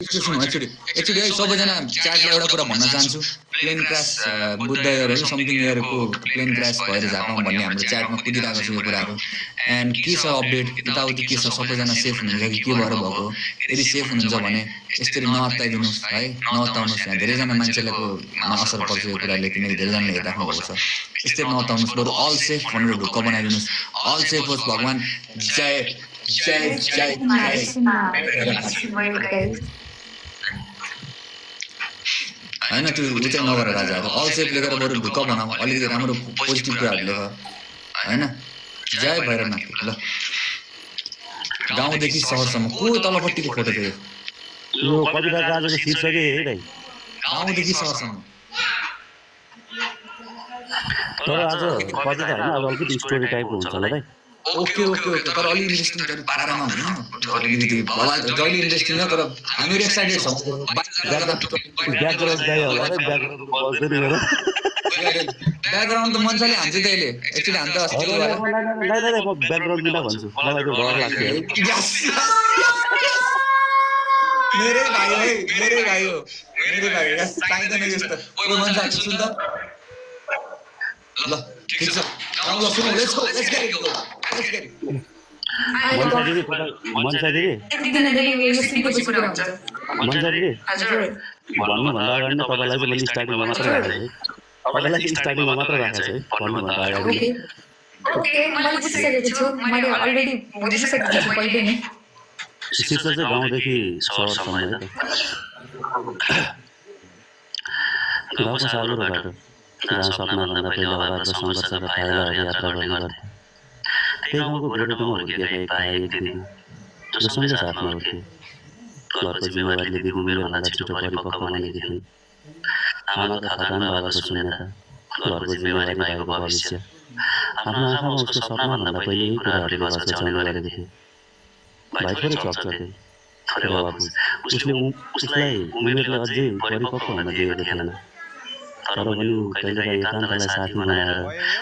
सुन्नु एक्चुअली है सबैजना च्याटलाई एउटा कुरा भन्न चाहन्छु प्लेन क्रास बुद्ध एयर हो समथिङ एयरको प्लेन क्रास भएर जापान भन्ने हाम्रो च्याटमा कुदिरहेको छ यो कुराहरू एन्ड के छ अपडेट यताउति के छ सबैजना सेफ हुनुहुन्छ कि के भएर भएको यदि सेफ हुनुहुन्छ भने यसरी नअत्ताइदिनुहोस् है नअत्ताउनुहोस् यहाँ धेरैजना मान्छेलाई असर पर्छ यो कुराले किनकि धेरैजनाले हेरिराख्नु भएको छ यसरी नअत्ताउनुहोस् बरु अल सेफ भनेर ढुक्क बनाइदिनुहोस् अल सेफ होस् भगवान् जय जय जय होइन त्यो उ चाहिँ नगर राजाहरू अल सेफ लेखेर बरु ढुक्क बनाऊ अलिकति राम्रो पोजिटिभ कुराहरू लेख होइन जय भैरवनाथ ल गाउँदेखि सहरसम्म को तलपट्टिको फोटो थियो यो कविताको आजको शीर्षकै है दाइ गाउँदेखि सहरसम्म तर आज कविता होइन अब अलिकति स्टोरी टाइपको हुन्छ होला दाइ ओके तर अलि इन्ट्रेस्टिङ तर पारामा हुनु अलिकति जहिले इन्ट्रेस्टिङ हो तर हामीहरू एक्साइटेड छौँ ब्याकग्राउन्ड चाहियो होला है ब्याकग्राउन्ड त मान्छेले हान्छ त्यसले एक्चुअली हान्छ ब्याकग्राउन्ड बिना भन्छु मलाई त्यो डर लाग्छ मेरै भाइ हो चाहिँदैन यस्तो कोही मान्छे सुन त ल ठिक छ ल सुन लेट्स गेट इट भन्नुभन्दा अगाडि नै तपाईँलाई चाहिँ मैले स्टार्टिङमा मात्र राखेको है तपाईँलाई स्टार्टिङमा मात्र राखेको है भन्नुभन्दा अगाडि शीर्षक चाहिँ गाउँदेखि सहरसम्म है गाउँको सालो र बाटो जहाँ सपनाभन्दा पहिले अभाव र सङ्घर्षका पाइलाहरू यात्रा गर्ने गर्थे त्यही गाउँको गोरेटोमा हुर्किएका एक भाइ एक दिदी जो सँगै साथमा हुर्थे घरको जिम्मेवारीले दिदी उमेरभन्दा छिटो परिपक्व बनेकी थिइन् आमाको थाकान बाबाको शून्यता घरको जिम्मेवारी भाइको भविष्य आफ्नो आँखामा उसको सपनाभन्दा पहिले यही कुराहरूले घर छेउने गरेको थिए भाइ थोरै चकचके थोरै अबुझ उसलाई उमेरले अझै परिपक्व हुन दिएको थिएन तर पनि कहिलेकाहीँ एकान्तलाई साथी बनाएर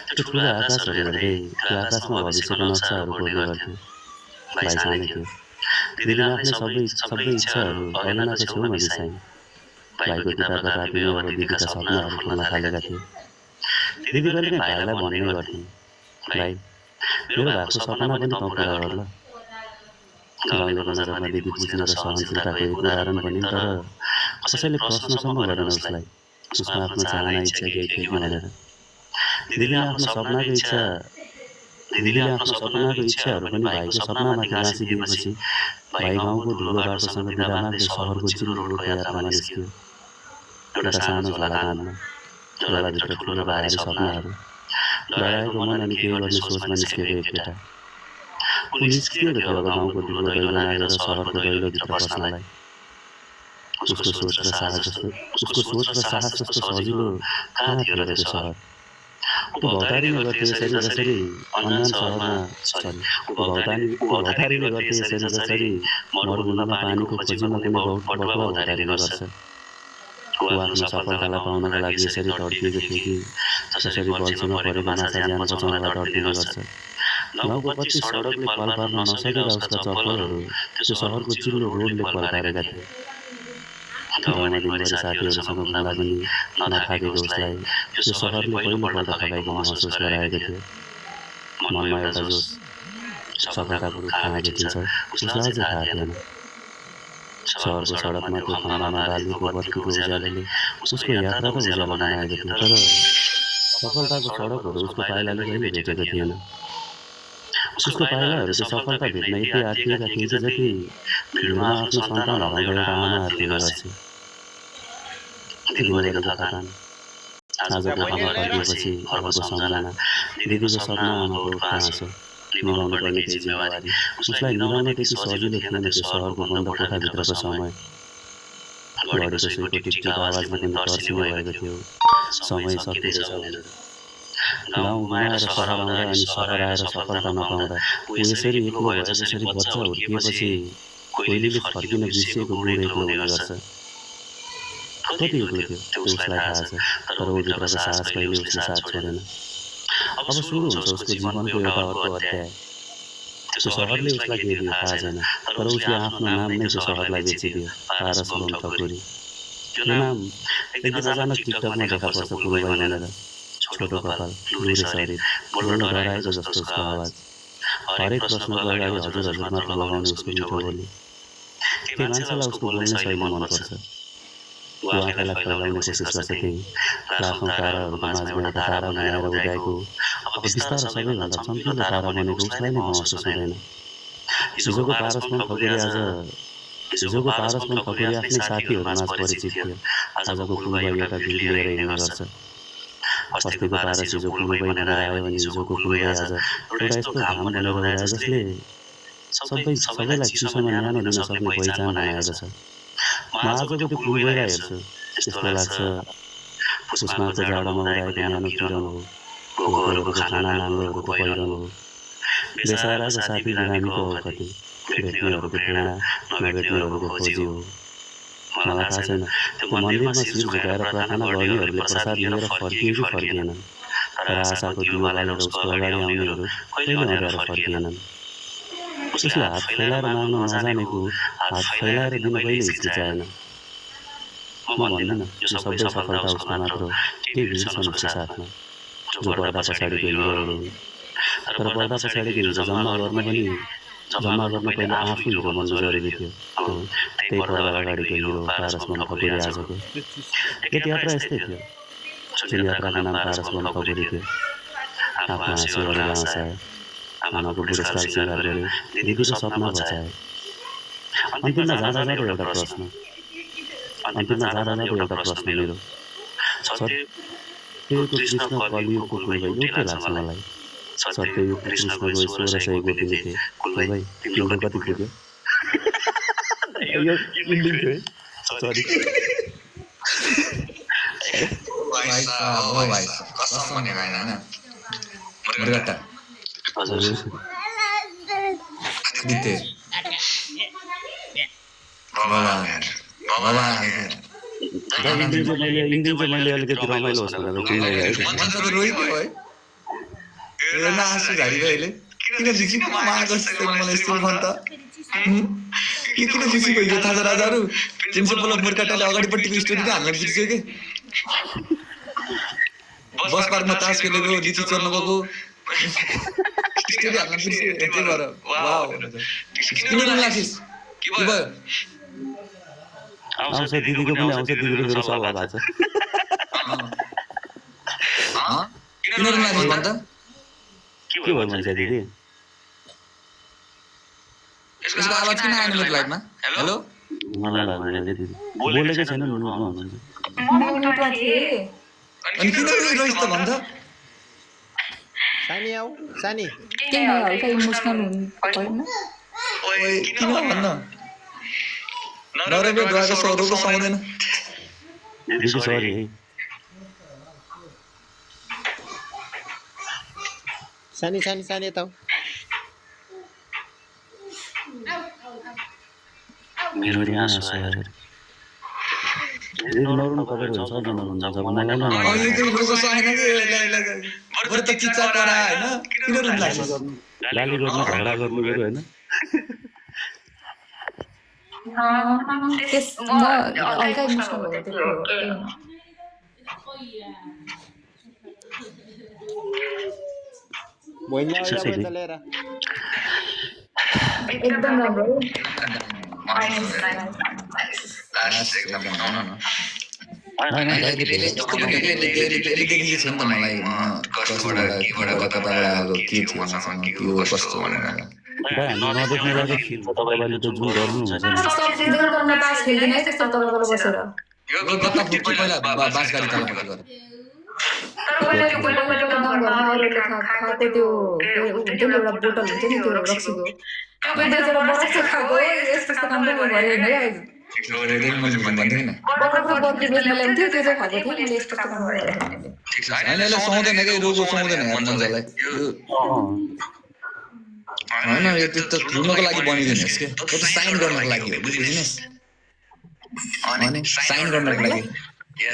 त्यो ठुलो आकाशहरू हेर्दै त्यो आकाशमा भविष्यको नक्साहरू कोर्ने गर्थ्यो भाइ सानो थियो दिदीले आफ्नै सबै इच्छाहरू ऐनाको छेउमा बिसाइन् भाइको किताबका कापीमा अब दिदीका सपनाहरू खोल्न थालेका थिए दिदी कहिलेकाहीँ भाइलाई भन्ने गर्थिन् भाइ मेरो भाइको सपना पनि तँ पुरा गर ल गाउँलेको नजरमा दिदी बुझ्न र सहनशीलताको एक उदाहरण भनिन् तर कसैले प्रश्नसम्म गरेन उसलाई उसमा आफ्नो चाहना इच्छा केही थियो भनेर दिदीले आफ्नो सपनाको इच्छाहरू पनि भाइको सपनामाथि गाँसिदिएपछि भाइ गाउँको धुलो बाटोसँग बिदा माग्दै सहरको चिल्लो रोडको यात्रामा निस्कियो एउटा सानो झोला काँधमा झोलाभित्र ठुलो भारी सपनाहरू डराएको मन अनि केही गर्ने सोचमा निस्किएको एक केटा ऊ निस्किएको थियो अब गाउँको धुलो दैलो नागेर सहरको दैलोभित्र पस्नलाई उसको सोच र साहस जस्तो सजिलो कहाँ थियो र त्यो सहर उपभौतारीले गर्थे जसरी अन्जान सहरमा उपभौतारीले गर्थे जसरी मरुभूमिमा पानीको खोजीमा कुनै बटुवा भौतारी गर्छ ऊ आफ्नो सफलतालाई पाउनका लागि यसरी तड्पिएको थियो कि जसरी बल्छीमा परेको माछा ज्यान बचाउनबाट तड्पिने गर्छ गाउँको 25 सडकले पाल पार्न नसकेका उसका चप्पलहरू त्यो सहरको चिल्लो रोडले पाल पारेका थिए गाउँमा दिनभरि साथीहरूसँग घुम्दा पनि नथाकेको उसलाई त्यो सहरले पहिलोपल्ट थकाएको महसुस गराएको थियो मनमा एउटा जोस सफलताको रूप थामेको थिएछ उसलाई अझै थाहा थिएन सहरको सडकमा त्यो खम्बामा बालिएको बत्तीको उज्यालोले उसको यात्रा त उज्यालो बनाएको थियो तर सफलताको सडकहरू उसको पाइलाले कहिले भेटेको थिएन उसको पाइलाहरू चाहिँ सफलता भेट्न यति आत्तिएका थिए जति भिडमा आफ्नो सन्तान हराएको एउटा आमा आत्तिने गर्छ दिदीको थकान आजको खबर फर्किएपछि अर्को सम्झना दिदीको सपना आमाको हाँसो निभाउनु पर्ने केही जिम्मेवारी उसलाई निभाउन त्यति सजिलो थिएन त्यो सहरको बन्द कोठाभित्रको समय घडीको सुईको टिकटिक आवाजमा पनि तर्सिने भएको थियो समय सकिँदैछ भनेर गाउँ गुमाएर सहर आउँदा अनि सहर आएर सफलता नपाउँदा ऊ यसरी एक्लो भएर जसरी बच्चा हुर्किएपछि कोइलीले फर्किन बिर्सिएको बुढो एक्लो हुने गर्छ कति एक्लो थियो त्यो उसलाई थाहा छ तर ऊभित्रको साहस कहिले उसले साथ छोडेन अब सुरु हुन्छ उसको जीवनको एउटा अर्को अध्याय त्यो त्यो सहरले उसलाई के दियो थाहा छैन, तर उसले आफ्नो नाम नै त्यो सहरलाई बेचिदियो, पारस बम ठकुरी। त्यो नाम एक दिन अचानक टिकटकमा देखा पर्छ कुरुबाई भनेर। छोटो कपाल, लुरे शरीर, बोल्न डराएको जस्तो उसको आवाज। हरेक प्रश्नको अगाडि हजुर हजुर मात्र लगाउने उसको मिठो बोली। त्यो मान्छेलाई उसको बोल्ने शैली मनपर्छ। ऊ आफैलाई फैलाउने कोसिस गर्छ त्यही लाखौँ ताराहरूको माझमा एउटा तारा बनाएर उड्याएको। अब बिस्तारै सबैभन्दा चम्किलो तारा बनेको उसलाई नै महसुस हुँदैन। हिजोको पारसमन खकुरी आफ्नै साथीहरूमाझ परिचित थियो। आजको कुलुबाई एउटा भिड लिएर हिँड्ने गर्छ। अस्तिको पारस हिजो कुलुबाई भनेर आयो भने हिजोको कुलुबाई आज एउटा यस्तो घाम बनेर गयो जसले सबैलाई चिसोमा न्यानो दिन सक्ने पहिचान बनाएको छ। म आजको त्यो कुलुबाईलाई हेर्छु, यस्तो लाग्छ पुसमाको जाडोमा उडाएको न्यानो किरण हो, गोगोहरूको खाना नाङ्गोहरूको पहिरन हो, बेसाराको साथी बिरामीको औकती, भेट्नेहरूको प्रेरणा नभेट्नेहरूको खोजी हो। मलाई थाहा छैन त्यो मन्दिरमा शिर झुकाएर प्रार्थना गर्नेहरूले प्रसाद लिएर फर्किए कि फर्किएनन्, तर आशाको दियो बालेर उसको अगाडि आउनेहरू कहिले अँध्यारो फर्किएनन्। उसले हात फैलाएर माग्न नजानेको हात फैलाएर दिन कहिले हिचकिचाएन। म भन्दिनँ यो सबै सफलता उसको मात्र हो, केही भिड छन् उसको साथमा जो पर्दा पछाडिको हिरोहरू हुन्। तर पर्दा पछाडिको हिरो जम्मा गर्न पहिले आफू हिरो बन्नु जरुरी थियो। त्यही पर्दा अगाडिको हिरो पारस बम खकुरी आजको। एक यात्रा यस्तै थियो, जुन यात्राको नाम पारस बम खकुरी थियो। आफू हाँस्यो, अरूलाई हाँसायो, आमाको बुढेसकाल सिँगार गऱ्यो, दिदीको सपना बचायो। अन्तिममा जाँदा एउटा प्रश्न मेरो सत्ययुगको कृष्ण कलियुगको कुलुबाई एउटै लाग्छ मलाई। सत्ययुगको कृष्णको 1600 गोपिनी थिए, कुलुबाई तिम्रो कति पुग्यो? यो इन्डिङ थियो है, सरी। भाइ साहब कसम भनेको होइन हैन मुर्गटा हजुर दिते बाबा इन्डिङ चाहिँ मैले अलिकति रमाइलो होस् भनेर किनिरहेको है। मान्छे त रोइको है हेर्न आँसु झारियो अहिले किन झिक्सिको माया गर्छ मलाई यस्तो भन्छ किन झिक्सिको हिजो थाहा छ राजाहरू प्रिन्सिपल अफ मुर्काटाले अगाडिपट्टिको स्टोरी त हाल्न बिर्स्यो के बस पार्कमा तास खेलेको लिची चल्न गएको स्टोरी हाल्न बिर्स्यो त्यही भएर वाउ किन रुन लाग्छिस् के भयो आउँछ दिदीको पनि आउँछ, दिदीको मेरो सल्लाह भएको छ। किन रुन लाग्छिस् भन् त के भयो मान्छे दिदी? यसको आवाज किन आएन मेरो लाइटमा? हेलो मलाई लाग्दैन दिदी बोलेकै छैन हुनुहुन्छ। अनि किन रोइस् त भन्छ सानी आऊ सानी किन हल्का इमोसनल हुनु ओए किन भन्न नराम्रो ड्रागो सौरोको सुहाउँदैन दिदी सरी है। सानी सानी सानी यता आऊ। मेरो यहाँ सर दिदी नरुनु तपाईँ हुन्छ जब मलाई अहिले चाहिँ रोगो सुहाएन कि बरु त चिच्चा करा हैन किन रुन लाग्छस् गाली गर्नु झगडा गर्नु गयो हैन। त्यस म हल्का इमोसनल भएको थियो बहिनी आऊ यहाँ पैसा लिएर। एकदम राम्रो यस्तो पनि देखिएको छ नि त मलाई कसबाट कताबाट आएको के थियो मसँग के हो कस्तो भनेर नदेख्ने रहेको फिल तपाईँले त जुन गर्नुहुन्छ नि सब्जेक्ट गर्न पास खेल्दिन है त्यस्तो तल तल बसेर यो गत्ता फुट्यो पहिला बाँसगाडी तलपट्टि गएर खाएको त्यो हुन्छ नि एउटा बोतल हुन्छ नि त्यो रक्सीको त्यो बेचेर बरफ खाएको यस्तो काम पनि गरेँ होइन है मैले भन्थेँ किन बरफको बर्फी बेच्न ल्याउँथ्यो त्यो चाहिँ खाएको थिएँ मैले यस्तो काम गरेँ होइन यसलाई सुहाउँदैन कि रोगो सुहाउँदैन मन्जलाई होइन यो त्यो ठुल्नको लागि बनिदिनुहोस् के यो त साइन गर्नको लागि हो बुझिनुहोस् अनि साइन गर्नको लागि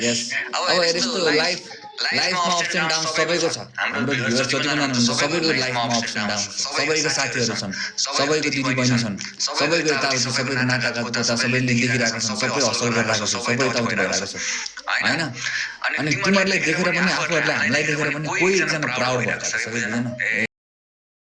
यस अब हेर यस्तो लाइफ लाइफमा अप्स एन्ड डाउन सबैको छ। हाम्रो भ्युअर्स जति पनि हुनुहुन्छ सबैको लाइफमा अप्स एन्ड डाउन, सबैको साथीहरू छन्, सबैको दिदी बहिनी छन्, सबैको यताउति, सबैको नाताको सबैले देखिरहेका छन्, सबै हसल गरिरहेको छ, सबै यताउति भइरहेको छ होइन। अनि तिमीहरूले देखेर पनि आफूहरूले हामीलाई देखेर पनि कोही एकजना प्राउड भइरहेको छ कि बुझेन।